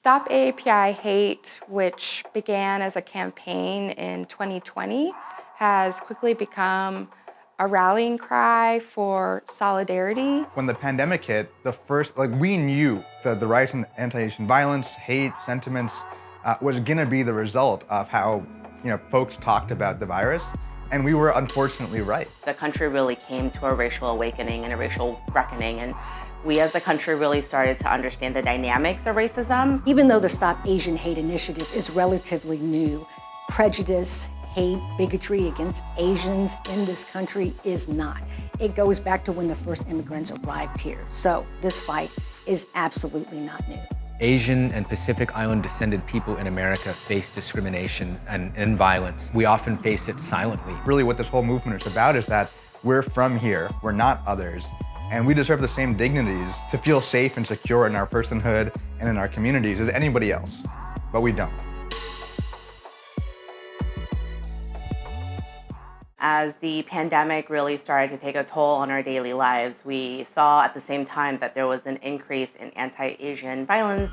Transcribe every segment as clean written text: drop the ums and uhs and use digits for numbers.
Stop AAPI Hate, which began as a campaign in 2020, has quickly become a rallying cry for solidarity. When the pandemic hit, we knew that the rise in anti-Asian violence, hate, sentiments was gonna be the result of how folks talked about the virus. And we were unfortunately right. The country really came to a racial awakening and a racial reckoning, and we as a country really started to understand the dynamics of racism. Even though the Stop Asian Hate initiative is relatively new, prejudice, hate, bigotry against Asians in this country is not. It goes back to when the first immigrants arrived here. So this fight is absolutely not new. Asian and Pacific Island descended people in America face discrimination and violence. We often face it silently. Really what this whole movement is about is that we're from here, we're not others, and we deserve the same dignities to feel safe and secure in our personhood and in our communities as anybody else, but we don't. As the pandemic really started to take a toll on our daily lives, we saw at the same time that there was an increase in anti-Asian violence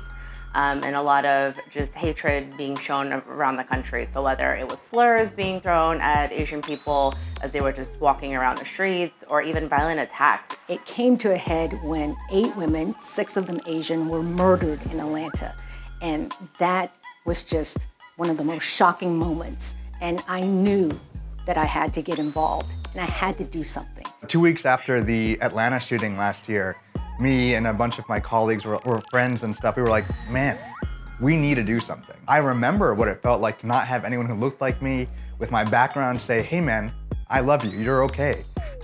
and a lot of just hatred being shown around the country. So whether it was slurs being thrown at Asian people as they were just walking around the streets, or even violent attacks. It came to a head when 8 women, 6 of them Asian, were murdered in Atlanta. And that was just one of the most shocking moments. And I knew that I had to get involved and I had to do something. 2 weeks after the Atlanta shooting last year, me and a bunch of my colleagues or friends and stuff, we were like, man, we need to do something. I remember what it felt like to not have anyone who looked like me with my background say, hey man, I love you, you're okay.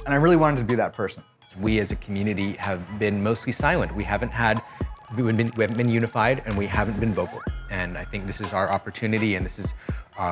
And I really wanted to be that person. We as a community have been mostly silent. We haven't been unified and we haven't been vocal. And I think this is our opportunity, and this is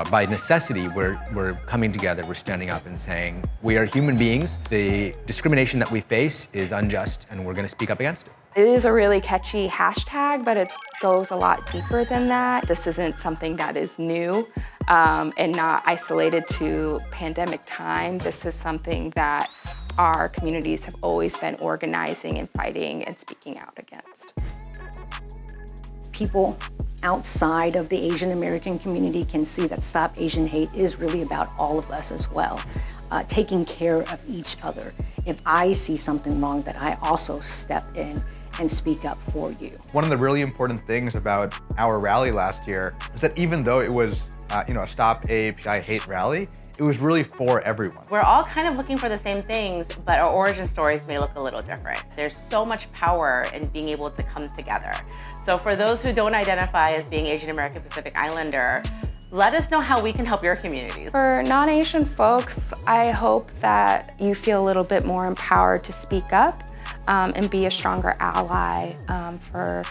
by necessity, we're coming together, we're standing up and saying, we are human beings. The discrimination that we face is unjust, and we're gonna speak up against it. It is a really catchy hashtag, but it goes a lot deeper than that. This isn't something that is new and not isolated to pandemic time. This is something that our communities have always been organizing and fighting and speaking out against. People outside of the Asian American community can see that Stop Asian Hate is really about all of us as well, taking care of each other. If I see something wrong, that I also step in and speak up for you. One of the really important things about our rally last year is that even though it was a Stop AAPI Hate rally, it was really for everyone. We're all kind of looking for the same things, but our origin stories may look a little different. There's so much power in being able to come together. So for those who don't identify as being Asian American Pacific Islander, let us know how we can help your communities. For non-Asian folks, I hope that you feel a little bit more empowered to speak up and be a stronger ally for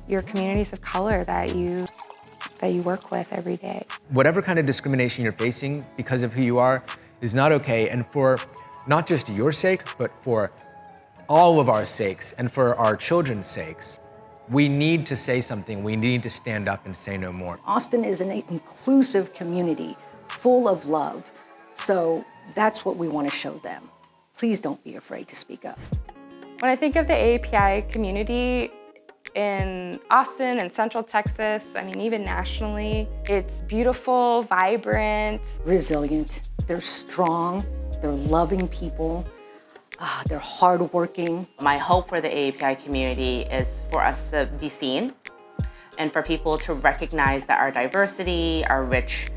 your communities of color that you work with every day. Whatever kind of discrimination you're facing because of who you are is not okay, and for not just your sake, but for all of our sakes and for our children's sakes, we need to say something. We need to stand up and say no more. Austin is an inclusive community full of love. So that's what we want to show them. Please don't be afraid to speak up. When I think of the AAPI community in Austin and Central Texas, I mean, even nationally, it's beautiful, vibrant. Resilient, they're strong, they're loving people. They're hardworking. My hope for the AAPI community is for us to be seen and for people to recognize that our diversity, our rich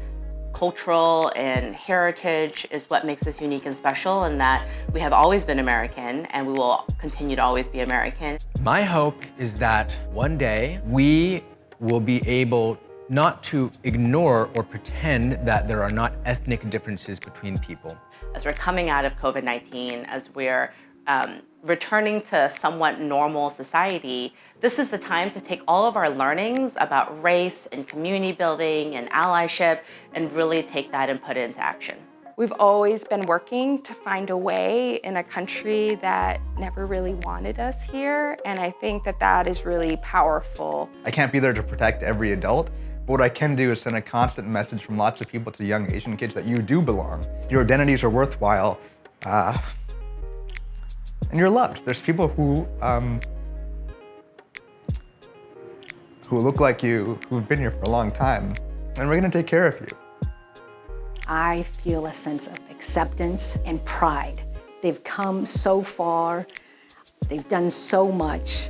cultural and heritage is what makes us unique and special, and that we have always been American and we will continue to always be American. My hope is that one day we will be able not to ignore or pretend that there are not ethnic differences between people. As we're coming out of COVID-19, as we're returning to somewhat normal society, this is the time to take all of our learnings about race and community building and allyship and really take that and put it into action. We've always been working to find a way in a country that never really wanted us here, and I think that that is really powerful. I can't be there to protect every adult, but what I can do is send a constant message from lots of people to young Asian kids that you do belong. Your identities are worthwhile, and you're loved. There's people who who look like you, who've been here for a long time, and we're gonna take care of you. I feel a sense of acceptance and pride. They've come so far, they've done so much,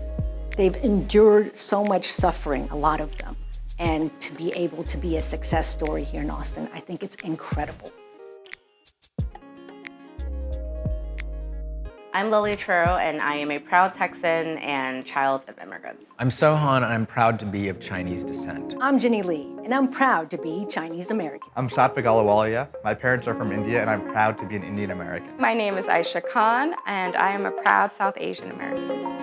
they've endured so much suffering, a lot of them. And to be able to be a success story here in Austin, I think it's incredible. I'm Lily True, and I am a proud Texan and child of immigrants. I'm Sohan, and I'm proud to be of Chinese descent. I'm Jenny Lee, and I'm proud to be Chinese American. I'm Satvik Alawalia. My parents are from India, and I'm proud to be an Indian American. My name is Aisha Khan, and I am a proud South Asian American.